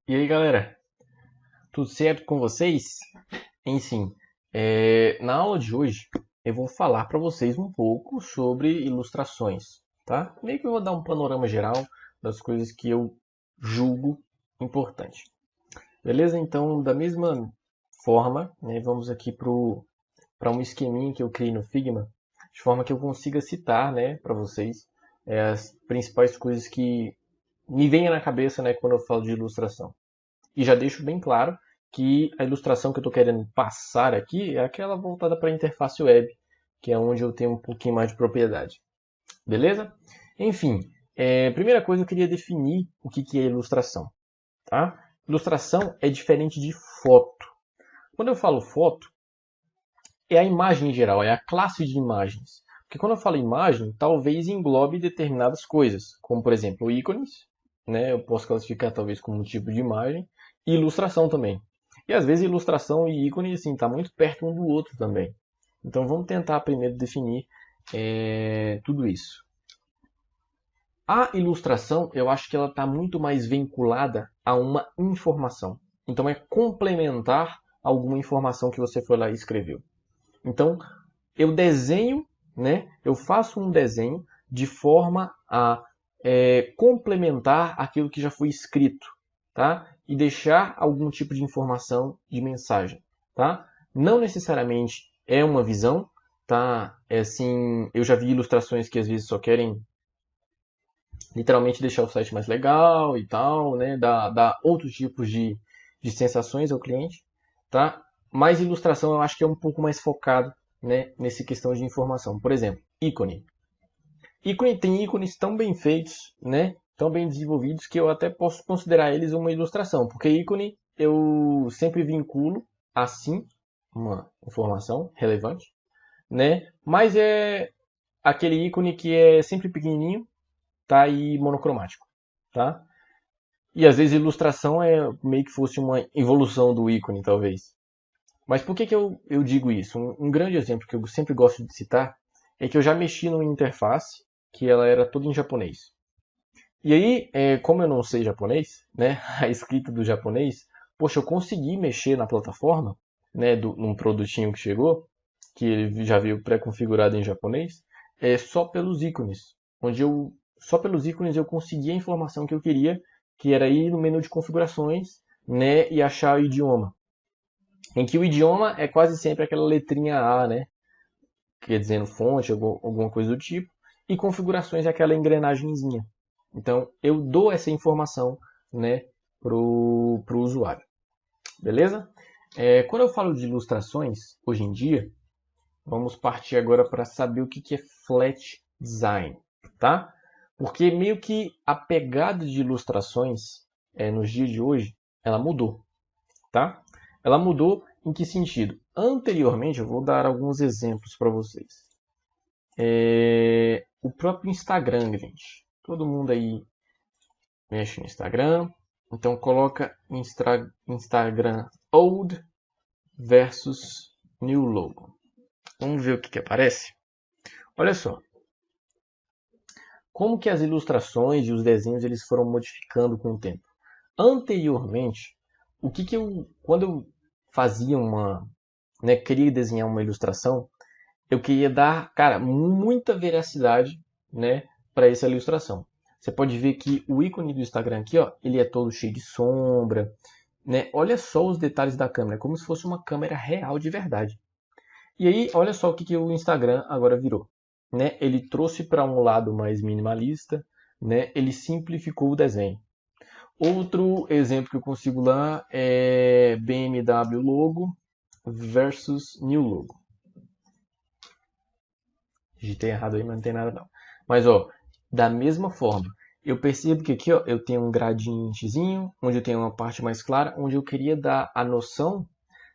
E aí, galera, tudo certo com vocês? Enfim, na aula de hoje eu vou falar para vocês um pouco sobre ilustrações, tá? Meio que eu vou dar um panorama geral das coisas que eu julgo importante. Beleza? Então, da mesma forma, né, vamos aqui para um esqueminha que eu criei no Figma, de forma que eu consiga citar, né, para vocês as principais coisas que me vêm na cabeça, né, quando eu falo de ilustração. E já deixo bem claro que a ilustração que eu estou querendo passar aqui é aquela voltada para a interface web, que é onde eu tenho um pouquinho mais de propriedade. Beleza? Enfim, primeira coisa eu queria definir o que é ilustração. Tá? Ilustração é diferente de foto. Quando eu falo foto, é a imagem em geral, é a classe de imagens. Porque quando eu falo imagem, talvez englobe determinadas coisas, como por exemplo ícones, né? Eu posso classificar talvez como um tipo de imagem, e ilustração também. E às vezes ilustração e ícone assim está muito perto um do outro também. Então vamos tentar primeiro definir tudo isso. A ilustração, eu acho que ela está muito mais vinculada a uma informação. Então é complementar alguma informação que você foi lá e escreveu. Então, eu desenho, né? Eu faço um desenho de forma a complementar aquilo que já foi escrito, tá? E deixar algum tipo de informação de mensagem, tá? Não necessariamente é uma visão, tá? É assim, eu já vi ilustrações que às vezes só querem literalmente deixar o site mais legal e tal, né? Dar outros tipos de sensações ao cliente, tá? Mas ilustração eu acho que é um pouco mais focado, né, nessa questão de informação. Por exemplo, ícone. Ícone tem ícones tão bem feitos, né, tão bem desenvolvidos que eu até posso considerar eles uma ilustração, porque ícone eu sempre vinculo assim uma informação relevante, né? Mas é aquele ícone que é sempre pequenininho, tá, e monocromático, tá? E às vezes ilustração é meio que fosse uma evolução do ícone, talvez. Mas por que eu digo isso? Um grande exemplo que eu sempre gosto de citar é que eu já mexi numa interface que ela era toda em japonês. E aí, como eu não sei japonês, né, a escrita do japonês, poxa, eu consegui mexer na plataforma, né, num produtinho que chegou, que ele já veio pré-configurado em japonês, só pelos ícones, onde eu só pelos ícones eu consegui a informação que eu queria, que era ir no menu de configurações, né, e achar o idioma. Em que o idioma é quase sempre aquela letrinha A, né? Quer dizer, fonte, alguma coisa do tipo. E configurações é aquela engrenagemzinha. Então, eu dou essa informação, né, pro usuário. Beleza? Quando eu falo de ilustrações, hoje em dia, vamos partir agora para saber o que é flat design, tá? Porque meio que a pegada de ilustrações nos dias de hoje, ela mudou, tá? Ela mudou em que sentido? Anteriormente, eu vou dar alguns exemplos para vocês. O próprio Instagram, gente. Todo mundo aí mexe no Instagram. Então coloca Instagram Old versus New Logo. Vamos ver o que aparece? Olha só. Como que as ilustrações e os desenhos eles foram modificando com o tempo. Anteriormente, quando eu fazia queria desenhar uma ilustração, eu queria dar, cara, muita veracidade, né, para essa ilustração. Você pode ver que o ícone do Instagram aqui, ó, ele é todo cheio de sombra, né? Olha só os detalhes da câmera, é como se fosse uma câmera real de verdade. E aí, olha só o que o Instagram agora virou, né? Ele trouxe para um lado mais minimalista, né? Ele simplificou o desenho. Outro exemplo que eu consigo lá é BMW logo versus New Logo. Digitei errado aí, mas não tem nada não. Mas ó, da mesma forma, eu percebo que aqui ó, eu tenho um gradientezinho, onde eu tenho uma parte mais clara, onde eu queria dar a noção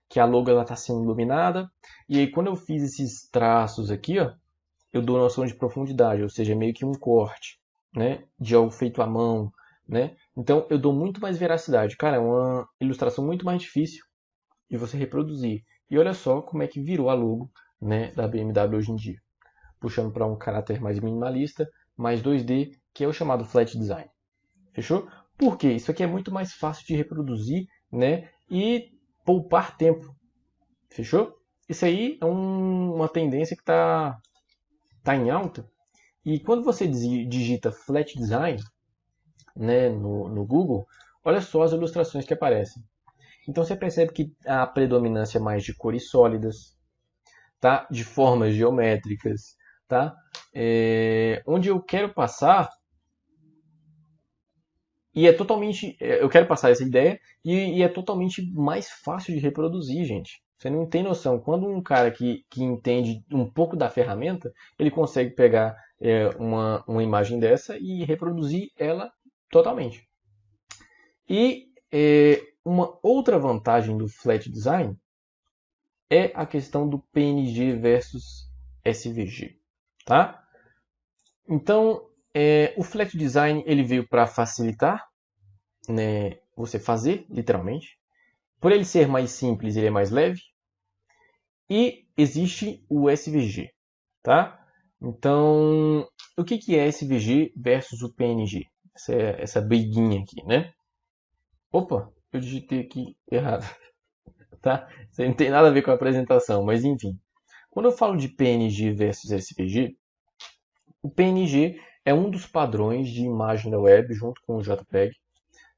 que a logo está sendo iluminada. E aí quando eu fiz esses traços aqui, ó, eu dou noção de profundidade, ou seja, meio que um corte, né, de algo feito à mão, né? Então eu dou muito mais veracidade. Cara, é uma ilustração muito mais difícil de você reproduzir. E olha só como é que virou a logo, né, da BMW hoje em dia, puxando para um caráter mais minimalista, mais 2D, que é o chamado flat design. Fechou? Por quê? Isso aqui é muito mais fácil de reproduzir, né? E poupar tempo. Fechou? Isso aí é uma tendência que tá em alta. E quando você digita Flat Design, né, no Google, olha só as ilustrações que aparecem. Então você percebe que a predominância é mais de cores sólidas, tá? De formas geométricas, tá? Onde eu quero passar, e é totalmente, eu quero passar essa ideia, e é totalmente mais fácil de reproduzir, gente. Você não tem noção. Quando um cara que entende um pouco da ferramenta, ele consegue pegar uma imagem dessa e reproduzir ela totalmente. E uma outra vantagem do Flat Design é a questão do PNG versus SVG, tá? Então, o Flat Design ele veio para facilitar, né, você fazer, literalmente. Por ele ser mais simples, ele é mais leve. E existe o SVG, tá? Então, o que é SVG versus o PNG? Essa briguinha aqui, né? Opa, eu digitei aqui errado, tá? Isso aí não tem nada a ver com a apresentação, mas enfim. Quando eu falo de PNG versus SVG, o PNG é um dos padrões de imagem da web junto com o JPEG,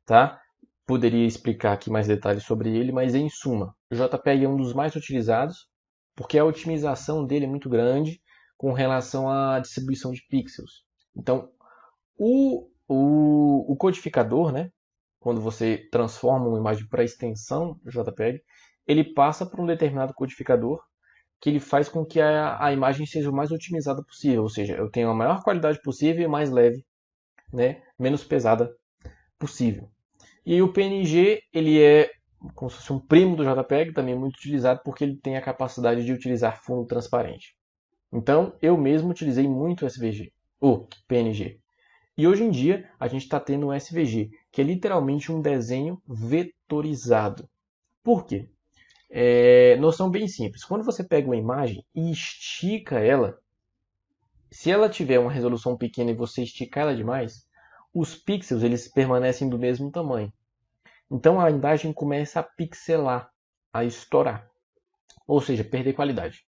tá? Poderia explicar aqui mais detalhes sobre ele, mas em suma, o JPEG é um dos mais utilizados porque a otimização dele é muito grande com relação à distribuição de pixels. Então, o codificador, né, quando você transforma uma imagem para extensão JPEG, ele passa por um determinado codificador que ele faz com que a imagem seja o mais otimizada possível, ou seja, eu tenho a maior qualidade possível e mais leve, né, menos pesada possível. E aí o PNG ele é como se fosse um primo do JPEG, também muito utilizado porque ele tem a capacidade de utilizar fundo transparente. Então eu mesmo utilizei muito o SVG, ou PNG. E hoje em dia a gente está tendo um SVG, que é literalmente um desenho vetorizado. Por quê? Noção bem simples. Quando você pega uma imagem e estica ela, se ela tiver uma resolução pequena e você esticar ela demais, os pixels eles permanecem do mesmo tamanho. Então a imagem começa a pixelar, a estourar, ou seja, perder qualidade.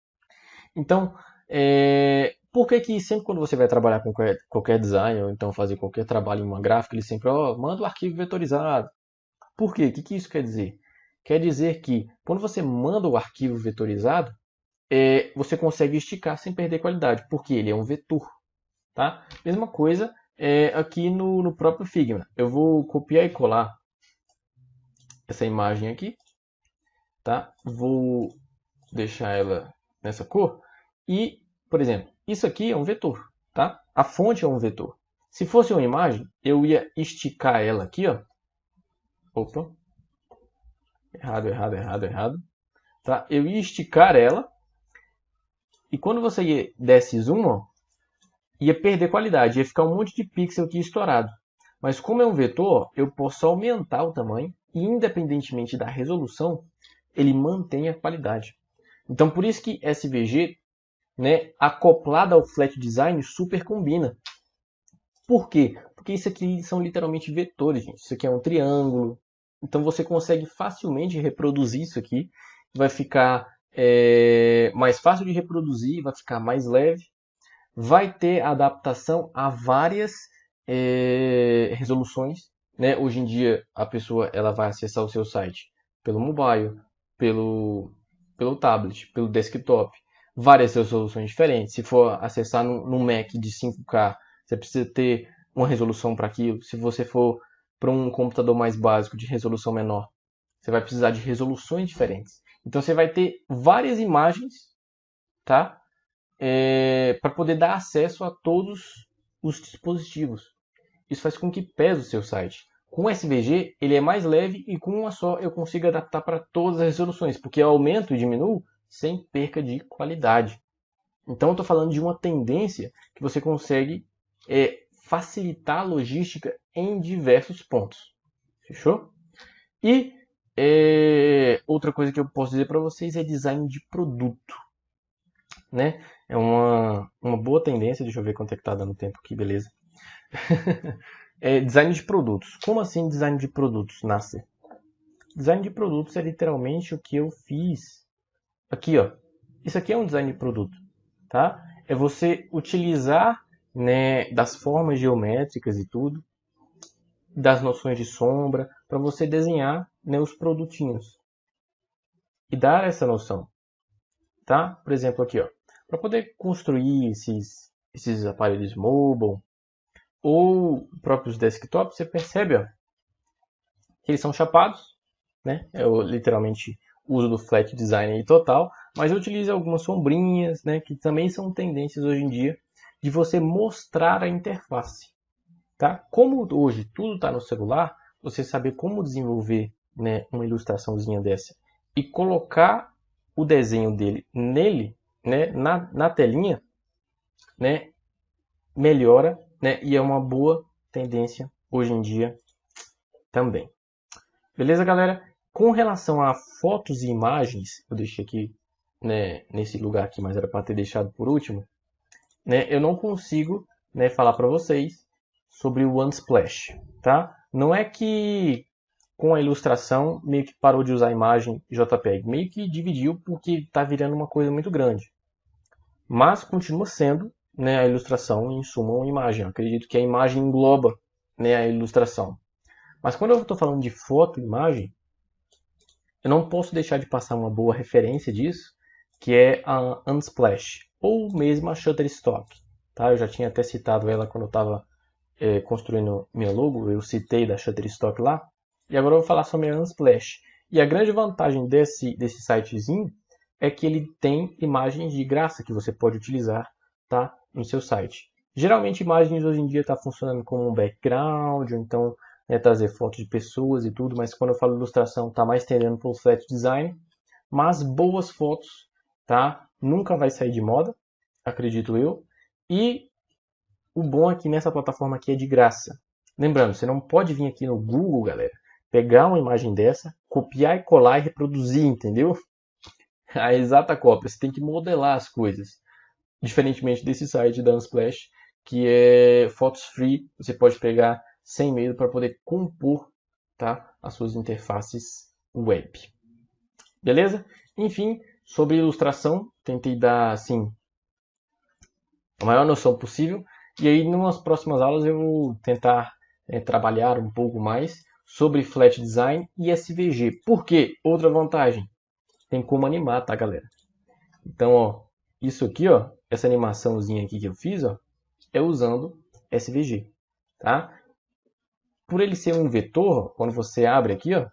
Então, por que sempre quando você vai trabalhar com qualquer design, ou então fazer qualquer trabalho em uma gráfica, ele sempre manda o arquivo vetorizado? Por quê? O que isso quer dizer? Quer dizer que quando você manda o arquivo vetorizado, você consegue esticar sem perder qualidade, porque ele é um vetor. Tá? Mesma coisa aqui no próprio Figma. Eu vou copiar e colar essa imagem aqui, tá? Vou deixar ela nessa cor e, por exemplo, isso aqui é um vetor, tá? A fonte é um vetor. Se fosse uma imagem, eu ia esticar ela aqui, ó. Opa. Errado. Tá? Eu ia esticar ela e quando você desse zoom, ó, ia perder qualidade, ia ficar um monte de pixel aqui estourado. Mas como é um vetor, eu posso aumentar o tamanho e independentemente da resolução, ele mantém a qualidade. Então por isso que SVG, né, acoplado ao Flat Design, super combina. Por quê? Porque isso aqui são literalmente vetores, gente. Isso aqui é um triângulo. Então você consegue facilmente reproduzir isso aqui. Vai ficar mais fácil de reproduzir, vai ficar mais leve. Vai ter adaptação a várias resoluções. Né? Hoje em dia a pessoa ela vai acessar o seu site pelo mobile, pelo tablet, pelo desktop. Várias resoluções diferentes. Se for acessar no Mac de 5K, você precisa ter uma resolução para aquilo. Se você for para um computador mais básico de resolução menor, você vai precisar de resoluções diferentes. Então você vai ter várias imagens, tá? Para poder dar acesso a todos os dispositivos. Isso faz com que pese o seu site. Com o SVG, ele é mais leve e com uma só eu consigo adaptar para todas as resoluções, porque eu aumento e diminuo sem perca de qualidade. Então eu estou falando de uma tendência que você consegue facilitar a logística em diversos pontos. Fechou? E outra coisa que eu posso dizer para vocês é design de produto. Né? É uma boa tendência. Deixa eu ver quanto é que está dando tempo aqui, beleza. Design de produtos. Como assim design de produtos, Nasser? Design de produtos é literalmente o que eu fiz aqui, ó. Isso aqui é um design de produto, tá? É você utilizar, né, das formas geométricas e tudo, das noções de sombra, para você desenhar, né, os produtinhos e dar essa noção, tá? Por exemplo, aqui, ó, para poder construir esses aparelhos mobile ou próprios desktops, você percebe, ó, que eles são chapados, né? Eu literalmente uso do flat design aí total, mas eu utilizo algumas sombrinhas, né, que também são tendências hoje em dia de você mostrar a interface, tá? Como hoje tudo está no celular, você saber como desenvolver, né, uma ilustraçãozinha dessa e colocar o desenho dele nele, né, na telinha, né, melhora, né, e é uma boa tendência hoje em dia também. Beleza, galera? Com relação a fotos e imagens, eu deixei aqui, né, nesse lugar aqui, mas era para ter deixado por último, né, eu não consigo, né, falar para vocês sobre o Unsplash, tá? Não é que com a ilustração meio que parou de usar a imagem JPEG, meio que dividiu porque está virando uma coisa muito grande. Mas continua sendo, né, a ilustração em suma uma imagem. Eu acredito que a imagem engloba, né, a ilustração. Mas quando eu estou falando de foto e imagem, eu não posso deixar de passar uma boa referência disso, que é a Unsplash, ou mesmo a Shutterstock. Tá? Eu já tinha até citado ela quando eu estava construindo minha logo, eu citei da Shutterstock lá, e agora eu vou falar sobre a Unsplash. E a grande vantagem desse sitezinho é que ele tem imagens de graça que você pode utilizar, tá, no seu site. Geralmente imagens hoje em dia está funcionando como um background, ou então, né, trazer fotos de pessoas e tudo, mas quando eu falo ilustração está mais tendendo para o flat design. Mas boas fotos, tá? Nunca vai sair de moda, acredito eu. E o bom aqui nessa plataforma aqui é de graça. Lembrando, você não pode vir aqui no Google, galera, pegar uma imagem dessa, copiar e colar e reproduzir, entendeu? A exata cópia. Você tem que modelar as coisas. Diferentemente desse site da Unsplash, que é fotos free, você pode pegar sem medo para poder compor, tá, as suas interfaces web. Beleza? Enfim, sobre ilustração, tentei dar assim a maior noção possível. E aí, nas próximas aulas, eu vou tentar trabalhar um pouco mais sobre flat design e SVG. Por quê? Outra vantagem, tem como animar, tá, galera? Então, ó, isso aqui, ó, essa animaçãozinha aqui que eu fiz, ó, é usando SVG, tá? Por ele ser um vetor, quando você abre aqui, ó,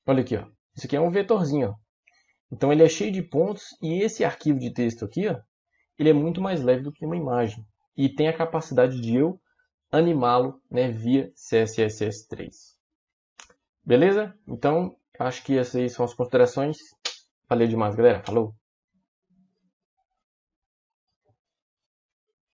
olha aqui, ó, isso aqui é um vetorzinho, ó. Então ele é cheio de pontos e esse arquivo de texto aqui, ó, ele é muito mais leve do que uma imagem e tem a capacidade de eu animá-lo, né, via CSS3. Beleza? Então, acho que essas aí são as considerações. Valeu demais, galera. Falou!